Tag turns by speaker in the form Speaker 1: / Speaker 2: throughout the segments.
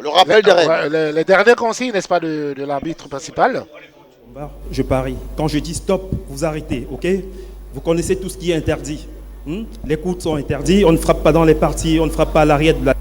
Speaker 1: le rappel des règles.
Speaker 2: Les dernières consignes, n'est-ce pas, de l'arbitre principal?
Speaker 3: Je parie. Quand je dis stop, vous arrêtez, ok? Vous connaissez tout ce qui est interdit. Les coudes sont interdits, on ne frappe pas dans les parties, on ne frappe pas à l'arrière de la...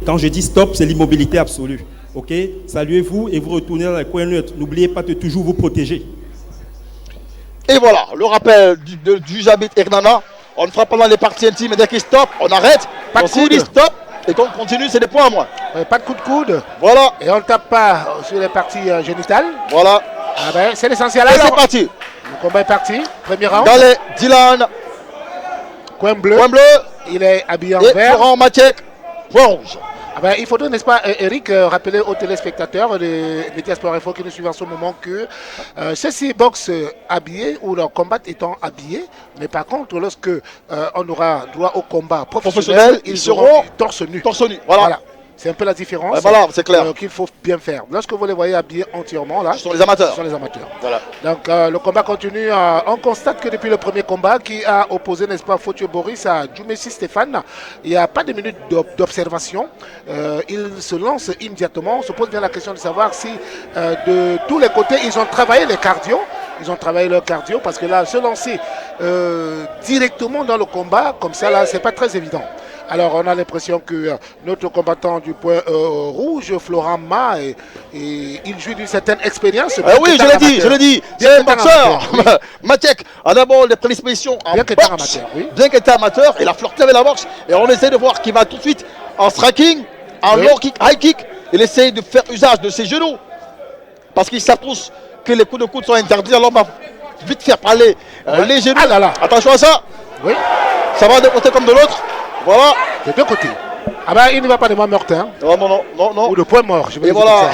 Speaker 3: Quand je dis stop, c'est l'immobilité absolue. Ok? Saluez-vous et vous retournez dans les coins neutres. N'oubliez pas de toujours vous protéger.
Speaker 1: Et voilà, le rappel du Jabit Hernana. On ne frappe pas dans les parties intimes, et dès qu'il stop, on arrête.
Speaker 2: Pas de
Speaker 1: s'il dit stop et qu'on continue, c'est des points à moins.
Speaker 2: Pas de coup de coude.
Speaker 1: Voilà.
Speaker 2: Et on ne tape pas sur les parties génitales.
Speaker 1: Voilà.
Speaker 2: Ah ben, c'est l'essentiel.
Speaker 1: Et c'est parti.
Speaker 2: Le combat est parti. Premier round.
Speaker 1: Dans les Dylan.
Speaker 2: Coin bleu.
Speaker 1: Coin bleu.
Speaker 2: Il est habillé en
Speaker 1: et
Speaker 2: vert.
Speaker 1: Florent Matek, point rouge.
Speaker 2: Ah ben, il faudrait, n'est-ce pas, Eric, rappeler aux téléspectateurs de Média Sport Info qui nous suivent en ce moment que ceux-ci boxent habillés ou leur combat étant habillés, mais par contre, lorsque on aura droit au combat professionnel, ils seront torse nu.
Speaker 1: Torse nu, voilà.
Speaker 2: C'est un peu la différence
Speaker 1: voilà, c'est clair.
Speaker 2: Qu'il faut bien faire. Lorsque vous les voyez habillés entièrement, là,
Speaker 1: ce sont les amateurs.
Speaker 2: Ce sont les amateurs.
Speaker 1: Voilà.
Speaker 2: Donc le combat continue. On constate que depuis le premier combat qui a opposé, n'est-ce pas, Fotio Boris à Djoumessi Stéphane, il n'y a pas de minute d'observation. Il se lance immédiatement. On se pose bien la question de savoir si de tous les côtés, ils ont travaillé les cardio. Ils ont travaillé leur cardio parce que là, se lancer directement dans le combat, comme ça, là, c'est pas très évident. Alors, on a l'impression que notre combattant du point rouge, Florent Ma, il jouit d'une certaine expérience.
Speaker 1: Oui, je l'ai dit. C'est un boxeur. Oui. Matek a d'abord des prédispositions en boxe. Bien qu'il était amateur, il a flirté avec la boxe. Et on essaie de voir qu'il va tout de suite en striking, en low kick, high kick. Il essaie de faire usage de ses genoux. Parce qu'ils savent tous que les coups de coude sont interdits. Alors, on va vite faire parler les genoux.
Speaker 2: Ah là là.
Speaker 1: Attention à ça. Oui. Ça va d'un côté comme de l'autre. Voilà.
Speaker 2: De deux côtés. Ah ben, il ne va pas de main morte. Hein.
Speaker 1: Non.
Speaker 2: Ou de point mort. Je vais
Speaker 1: et voilà.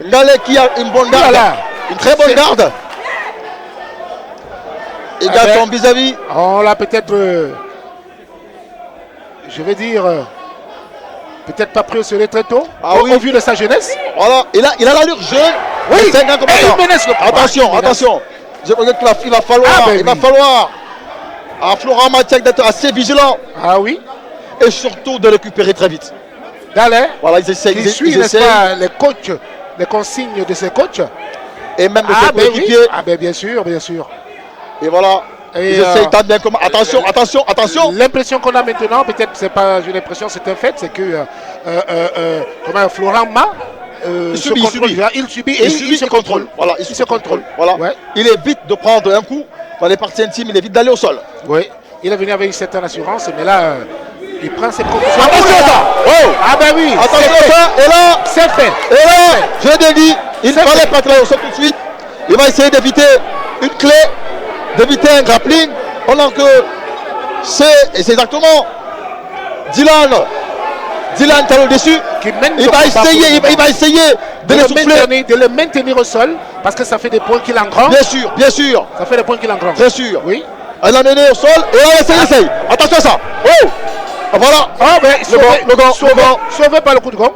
Speaker 1: Ngalé qui a une bonne garde. Une très bonne garde. Et garde son vis-à-vis.
Speaker 2: On l'a peut-être, je vais dire, peut-être pas pris au sérieux très tôt. Au vu de sa jeunesse.
Speaker 1: Voilà. Il a l'allure jeune.
Speaker 2: Oui.
Speaker 1: C'est un grand combattant. Attention. Je crois qu'il va falloir. À Florent Matek d'être assez vigilant.
Speaker 2: Ah oui.
Speaker 1: Et surtout de récupérer très vite.
Speaker 2: D'aller.
Speaker 1: Voilà, ils essayent.
Speaker 2: Ils suivent les coachs, les consignes de ces coachs.
Speaker 1: Et même de ses coéquipiers.
Speaker 2: Ah ben bien sûr.
Speaker 1: Et voilà. Ils essayent tant bien comment. Attention.
Speaker 2: L'impression qu'on a maintenant, peut-être c'est pas une impression, c'est un fait, c'est que Florent Ma. Il subit et il se contrôle.
Speaker 1: Voilà, il se contrôle. Voilà. Ouais. Il évite de prendre un coup dans les parties intimes, il évite d'aller au sol.
Speaker 2: Oui, il est venu avec une certaine assurance, mais là, il prend ses précautions.
Speaker 1: Attention à ça.
Speaker 2: Ah ben oui.
Speaker 1: Attention à ça. Et là,
Speaker 2: c'est fait.
Speaker 1: Et là, je l'ai dit, il ne fallait pas travailler au sol tout de suite. Il va essayer d'éviter une clé, d'éviter un grappling, pendant que c'est exactement Dylan qui a le dessus. Il va essayer de
Speaker 2: le maintenir au sol parce que ça fait des points qu'il engrange.
Speaker 1: Bien sûr.
Speaker 2: Ça fait des points qu'il engrange.
Speaker 1: Bien sûr.
Speaker 2: Oui.
Speaker 1: Elle l'a mené au sol et là, essaye. Attention à ça. Voilà.
Speaker 2: Ah ben, sauvé par le coup de gong.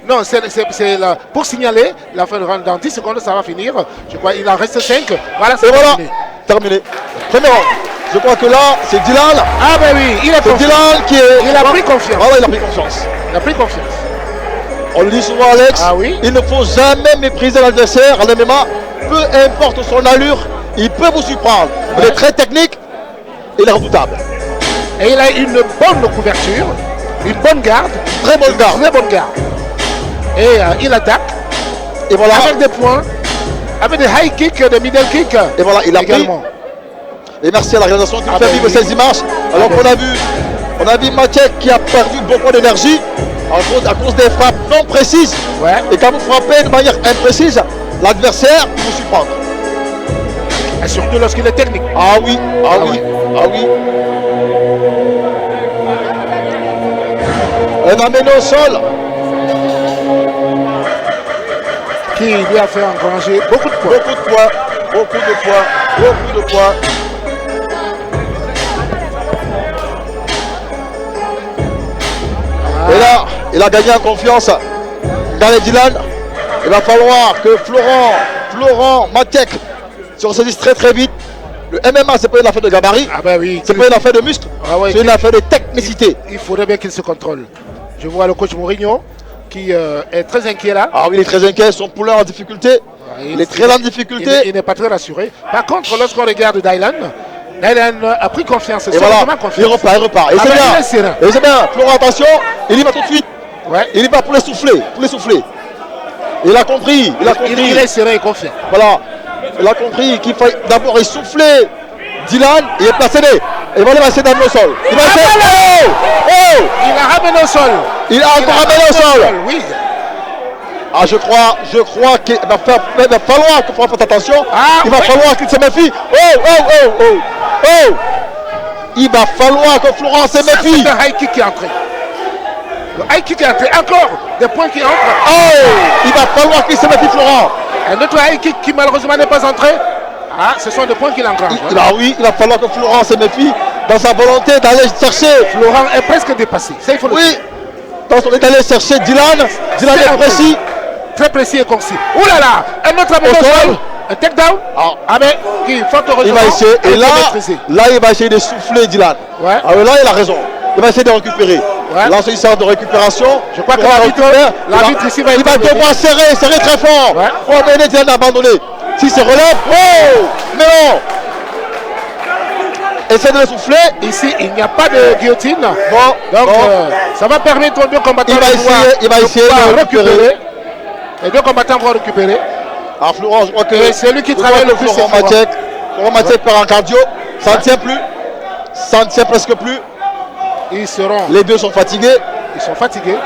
Speaker 2: Non, c'est là. Pour signaler la fin de round. Dans 10 secondes, ça va finir. Je crois qu'il en reste 5. Voilà, c'est
Speaker 1: terminé. Premier round. Je crois que là, c'est Dylan.
Speaker 2: Ah ben oui, il est
Speaker 1: Dylan qui est...
Speaker 2: Il a pris confiance.
Speaker 1: Voilà, il a pris confiance. On le dit souvent, Alex, il ne faut jamais mépriser l'adversaire à l'MMA. Peu importe son allure, il peut vous surprendre. Il est très technique, il est redoutable.
Speaker 2: Et il a une bonne couverture, une bonne garde.
Speaker 1: Très bonne garde.
Speaker 2: Et il attaque.
Speaker 1: Et voilà.
Speaker 2: Avec des points, avec des high kicks, des middle kicks.
Speaker 1: Et voilà, il a également. Et merci à la réalisation qui nous fait vivre ces images. Alors qu'on a vu Matek qui a perdu beaucoup d'énergie à cause des frappes non précises. Et quand vous frappez de manière imprécise, l'adversaire peut vous surprendre.
Speaker 2: Et surtout lorsqu'il est technique.
Speaker 1: Ah oui. Un amené au sol.
Speaker 2: Qui lui a fait engranger beaucoup de points.
Speaker 1: Et là, il a gagné en confiance dans les Dylan. Il va falloir que Florent Matek se ressaisisse très vite. Le MMA, c'est pas une affaire de gabarit.
Speaker 2: Ah ben oui.
Speaker 1: C'est pas une affaire de muscle. C'est une affaire de technicité.
Speaker 2: Il faudrait bien qu'il se contrôle. Je vois le coach Mourinho qui est très inquiet là.
Speaker 1: Ah oui, il est très inquiet, son poulain en difficulté. Il est très en difficulté.
Speaker 2: Il n'est pas très rassuré. Par contre, lorsqu'on regarde Dylan a pris confiance.
Speaker 1: Et voilà, il repart. Et c'est bien. Et c'est bien. Florent, attention, il y va tout de suite.
Speaker 2: Ouais.
Speaker 1: Il y va pour les souffler. Il a compris.
Speaker 2: Il est serein et confiant.
Speaker 1: Voilà. Il a compris qu'il faut d'abord essouffler Dylan. Il est placé. Et voilà, il va essayer d'amener au sol. Il
Speaker 2: a ramené au sol.
Speaker 1: Il a encore ramené au sol.
Speaker 2: Oui.
Speaker 1: Ah, je crois qu'il va falloir qu'il fasse attention. Il va falloir qu'il se méfie. Il va falloir que Florent se méfie.
Speaker 2: C'est un high kick qui est entré. Le high kick est entré. Encore des points qui entrent.
Speaker 1: Il va falloir qu'il se méfie, Florent.
Speaker 2: Un autre high kick qui malheureusement n'est pas entré. Ce sont des points qu'il engrange.
Speaker 1: Oui, il va falloir que Florent se méfie dans sa volonté d'aller chercher.
Speaker 2: Florent est presque dépassé. Ça, il faut le dire.
Speaker 1: Quand on est allé chercher Dylan est précis.
Speaker 2: Très précis et concis. Ouh là là, un autre amené au sol. Un takedown. Mais qui, fort heureusement,
Speaker 1: il va essayer. Et là, il va essayer de souffler Dylan.
Speaker 2: Ouais.
Speaker 1: Là, il a raison. Il va essayer de récupérer. Ouais. Là, c'est une sorte de récupération.
Speaker 2: Je crois que l'arbitre ici va
Speaker 1: il va devoir serrer très fort.
Speaker 2: Ouais.
Speaker 1: Pour amener Dylan à abandonner. S'il se relève, mais non. Essaie de le souffler.
Speaker 2: Ici, il n'y a pas de guillotine. Donc, ça va permettre aux deux combattants
Speaker 1: il va essayer de récupérer.
Speaker 2: Les deux combattants vont récupérer.
Speaker 1: Florent, je crois que
Speaker 2: c'est lui qui travaille le plus.
Speaker 1: Florent Matek perd en cardio. Ça ne tient plus. Ça ne tient presque plus. Les deux sont fatigués.
Speaker 2: Ils sont fatigués.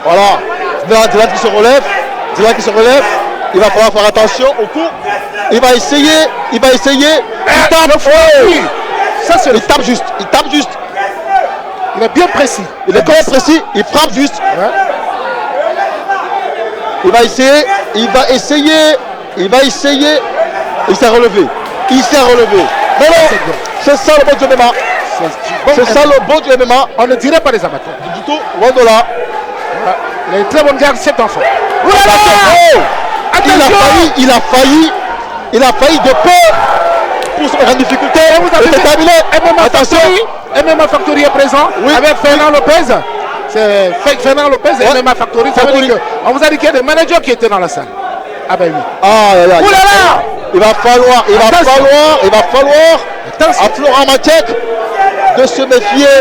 Speaker 1: Voilà. Dylan qui se relève. Il va falloir faire attention au coup. Il va essayer. Il tape. Il tape juste.
Speaker 2: Il est bien précis.
Speaker 1: Il frappe juste. Ouais. Il va essayer. Il s'est relevé. Non, c'est ça le bon du MMA. C'est ça le bon du MMA.
Speaker 2: On ne dirait pas les amateurs.
Speaker 1: Du tout, loin de là.
Speaker 2: Les très bonnes gardes, cet enfant.
Speaker 1: Il a failli de peur pour se mettre en difficulté.
Speaker 2: Attention. MMA Factory est présent avec Fernand Lopez. C'est Fernand Lopez et MMA Factory. Ça veut dire qu'on vous a dit qu'il y a des managers qui étaient dans la salle. Ben oui.
Speaker 1: Il va falloir à Florent Matek de se méfier.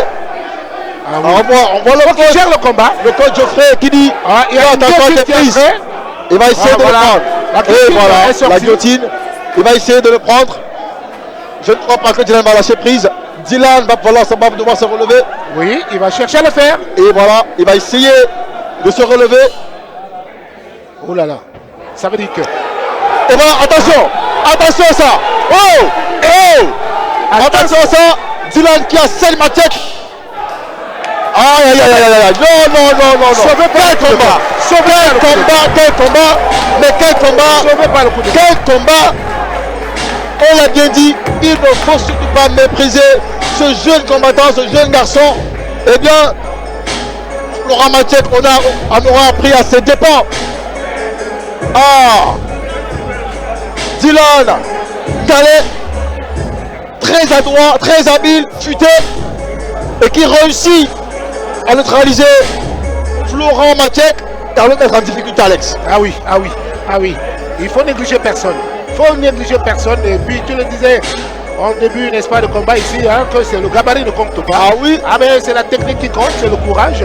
Speaker 1: On voit le coach
Speaker 2: gère le combat.
Speaker 1: Le coach Geoffrey qui dit
Speaker 2: il y a une prise.
Speaker 1: Il va essayer de le prendre. Et voilà, la guillotine. Il va essayer de le prendre. Je ne crois pas que Dylan va lâcher prise. Dylan va devoir se relever.
Speaker 2: Oui, il va chercher à le faire.
Speaker 1: Et voilà, il va essayer de se relever.
Speaker 2: Oh là là, ça veut dire que...
Speaker 1: Et voilà, attention à ça. Attention à ça. Dylan qui a scellé Matek. Aïe. Non. Quel combat. Mais quel combat. On l'a bien dit, il ne faut surtout pas mépriser ce jeune combattant, ce jeune garçon. Eh bien, Florent Matek, on aura appris à ses dépens. Dylan Gallet, très adroit, très habile, futé, et qui réussit à neutraliser Florent Matek et à le mettre en difficulté, Alex.
Speaker 2: Ah oui. Il faut négliger personne. Et puis tu le disais en début, n'est-ce pas, de combat ici, que c'est le gabarit ne compte pas. Mais c'est la technique qui compte, c'est le courage.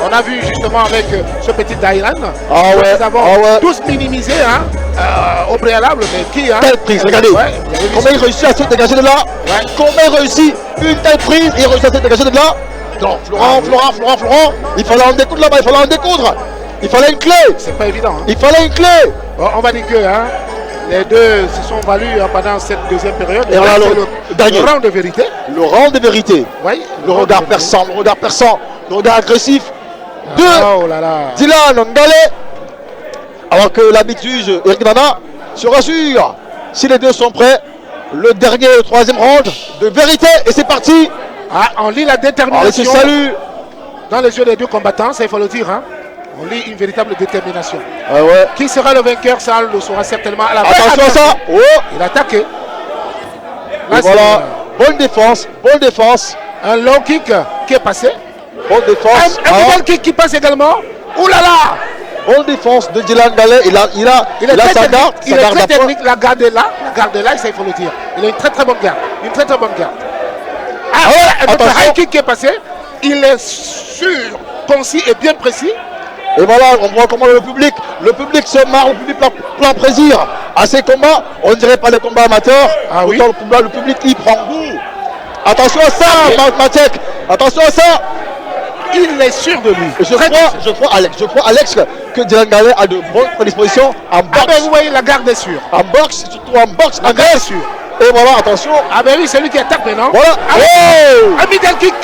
Speaker 2: On a vu justement avec ce petit Dylan, nous avons tous minimisé au préalable, mais qui
Speaker 1: telle prise, regardez, comment il réussit à se dégager de là, comment il réussit une telle prise, il réussit à se dégager de là. Non, Florent, il fallait en découdre là-bas, il fallait une clé.
Speaker 2: C'est pas évident.
Speaker 1: Il fallait une clé.
Speaker 2: On va dire que les deux se sont valus pendant cette deuxième période.
Speaker 1: Et voilà le
Speaker 2: round de vérité.
Speaker 1: Le round de vérité.
Speaker 2: Oui.
Speaker 1: Le regard perçant, le regard agressif de Dylan Gallet. Alors que l'habitude, Eric Nana se rassure. Si les deux sont prêts, le dernier et le troisième round de vérité. Et c'est parti.
Speaker 2: On lit la détermination.
Speaker 1: Salut.
Speaker 2: Dans les yeux des deux combattants, ça il faut le dire. On lit une véritable détermination. Qui sera le vainqueur, ça on le saura certainement à la fin.
Speaker 1: Attention à ça.
Speaker 2: Il a attaqué.
Speaker 1: Là, voilà. Bonne défense.
Speaker 2: Un low kick qui est passé.
Speaker 1: Bonne défense.
Speaker 2: Un middle kick qui passe également. Ouh là là!
Speaker 1: Bonne défense de Dylan Gallet. Il a sa garde.
Speaker 2: Il est très technique. La garde est là, ça il faut le dire. Il a une très très bonne garde. Une très très bonne garde. Notre high kick qui est passé. Il est sûr, concis et bien précis.
Speaker 1: Et voilà, on voit comment le public se marre, le public plein plaisir à ces combats. On ne dirait pas des combats amateurs.
Speaker 2: Ah oui.
Speaker 1: Le public y prend goût. Attention à ça, Matek. Attention à ça.
Speaker 2: Il est sûr de lui.
Speaker 1: Je crois Alex que Dylan Gallet a de bonnes prédispositions en boxe.
Speaker 2: Ah ben vous voyez, la garde est sûre.
Speaker 1: En boxe, surtout en boxe,
Speaker 2: la garde est sûre.
Speaker 1: Et voilà, attention.
Speaker 2: Ah ben oui, c'est lui qui attaque maintenant.
Speaker 1: Voilà.
Speaker 2: Un middle kick.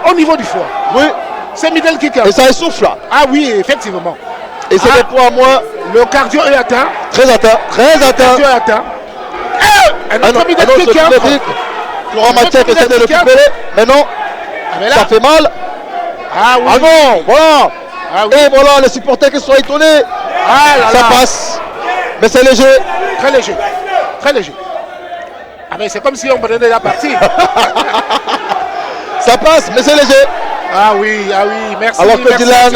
Speaker 2: Au niveau du foie.
Speaker 1: Oui.
Speaker 2: C'est middle kick.
Speaker 1: Et ça essouffle là.
Speaker 2: Ah oui, effectivement.
Speaker 1: Et c'est des points à moins.
Speaker 2: Le cardio est atteint.
Speaker 1: Très atteint.
Speaker 2: Le cardio est atteint. Un autre middle kick.
Speaker 1: Florent Matek essaie de le récupérer. Mais non. Ça fait mal.
Speaker 2: Ah oui.
Speaker 1: Ah non, voilà.
Speaker 2: Ah oui.
Speaker 1: Et voilà, les supporters qui sont étonnés. Ça passe. Mais c'est léger.
Speaker 2: Très léger. Très léger. Ah mais c'est comme si on prenait la partie.
Speaker 1: Ça passe, mais c'est léger.
Speaker 2: Ah oui, merci.
Speaker 1: Alors que Dylan.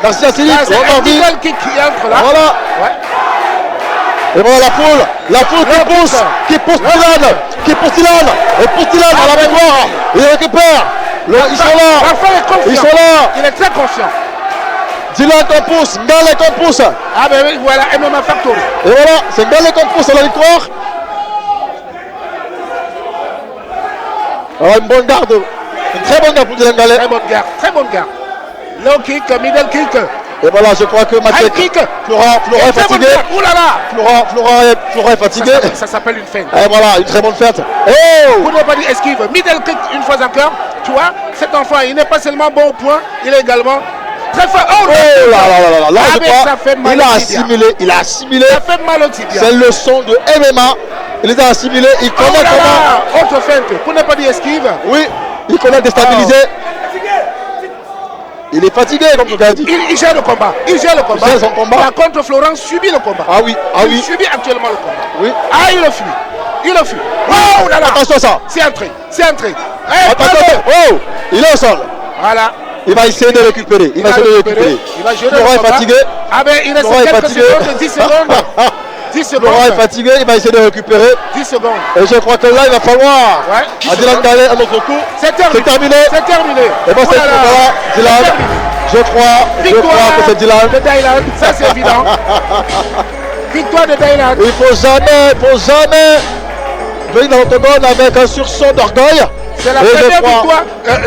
Speaker 1: Merci à Céline.
Speaker 2: C'est un middle kick qui entre là.
Speaker 1: Voilà.
Speaker 2: Ouais.
Speaker 1: Et voilà la foule qui pousse Dylan. Et pousse Dylan à la mémoire. Il récupère. Ils sont là. Ils sont là.
Speaker 2: Il est très confiant.
Speaker 1: Dylan qu'on pousse, Gallet qu'on pousse.
Speaker 2: Ah ben oui, voilà, MMA Factory.
Speaker 1: Et voilà, c'est Gallet qu'on pousse à la victoire. Alors une bonne garde. Une très bonne garde pour Dylan Gallet.
Speaker 2: Très bonne garde. Low kick, middle kick.
Speaker 1: Et voilà, je crois que Matek, Flora est fatigué.
Speaker 2: Ouh là là.
Speaker 1: Flora est fatigué.
Speaker 2: Ça s'appelle une feinte.
Speaker 1: Et voilà, une très bonne feinte.
Speaker 2: Pour ne pas dire esquive, middle kick une fois encore. Tu vois, cet enfant, il n'est pas seulement bon au point, il est également très fort.
Speaker 1: Oh là, je crois,
Speaker 2: ça fait mal
Speaker 1: il a assimilé.
Speaker 2: Ça fait mal au tibia.
Speaker 1: C'est le son de MMA. Il les a assimilés. Il connaît comment.
Speaker 2: Autre feinte, pour ne pas dire esquive.
Speaker 1: Oui, il connaît déstabiliser. Il est fatigué, comme tu as dit.
Speaker 2: Il gère le combat. Il gère
Speaker 1: son combat.
Speaker 2: Par contre, Florent subit le combat.
Speaker 1: Ah oui.
Speaker 2: Il subit actuellement le combat.
Speaker 1: Oui.
Speaker 2: Ah, il le fuit. Oh là là.
Speaker 1: Attention à ça.
Speaker 2: C'est entré.
Speaker 1: Attention. Oh, il est au sol.
Speaker 2: Voilà.
Speaker 1: Il va essayer de récupérer. Il va gérer le
Speaker 2: combat.
Speaker 1: est fatigué.
Speaker 2: Ah ben, il reste quelques secondes, 10 secondes. 10 secondes.
Speaker 1: Florent est fatigué, il va essayer de récupérer.
Speaker 2: 10 secondes.
Speaker 1: Et je crois que là, il va falloir à Dylan Gallet un autre coup.
Speaker 2: C'est terminé.
Speaker 1: Et bon, c'est voilà, Dylan. Je crois que c'est Dylan.
Speaker 2: De Dylan, ça c'est évident. Victoire de Dylan.
Speaker 1: Il faut jamais venir dans l'octogone avec un sursaut d'orgueil.
Speaker 2: C'est la première victoire.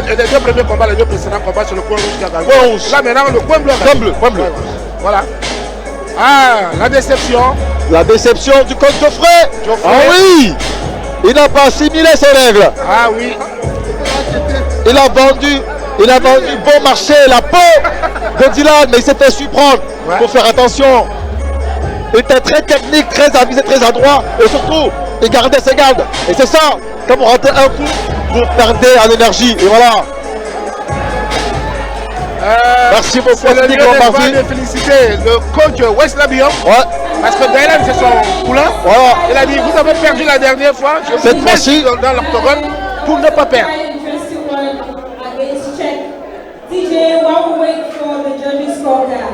Speaker 2: Les deux premiers combats, les deux précédents combats sur le coin rouge qui a gagné. Là maintenant, le coin bleu.
Speaker 1: Coin bleu.
Speaker 2: Voilà. Ah, la déception.
Speaker 1: La déception du coach Geoffrey. Ah oui. Il n'a pas assimilé ses règles.
Speaker 2: Ah oui.
Speaker 1: Il a vendu bon marché la peau de Dylan, mais il s'est fait surprendre. Il faut faire attention. Il était très technique, très avisé, très adroit. Et surtout, il gardait ses gardes. Et c'est ça, quand vous ratez un coup, vous perdez en énergie. Et voilà. Merci beaucoup.
Speaker 2: C'est le lieu de féliciter le coach West Labion. Parce que Dylan, c'est son poulain.
Speaker 1: Voilà.
Speaker 2: Il a dit, vous avez perdu la dernière fois. Je vous mets dans l'octogone pour ne pas perdre.
Speaker 4: DJ, while we wait for the judges' scorecard.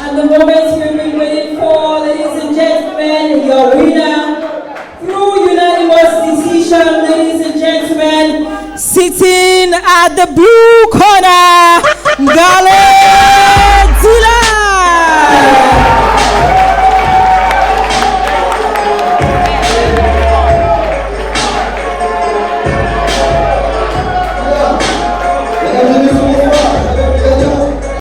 Speaker 4: And the moments we've been waiting for, ladies and gentlemen, your winner through unanimous decision, ladies and gentlemen, sitting at the blue corner, Gallet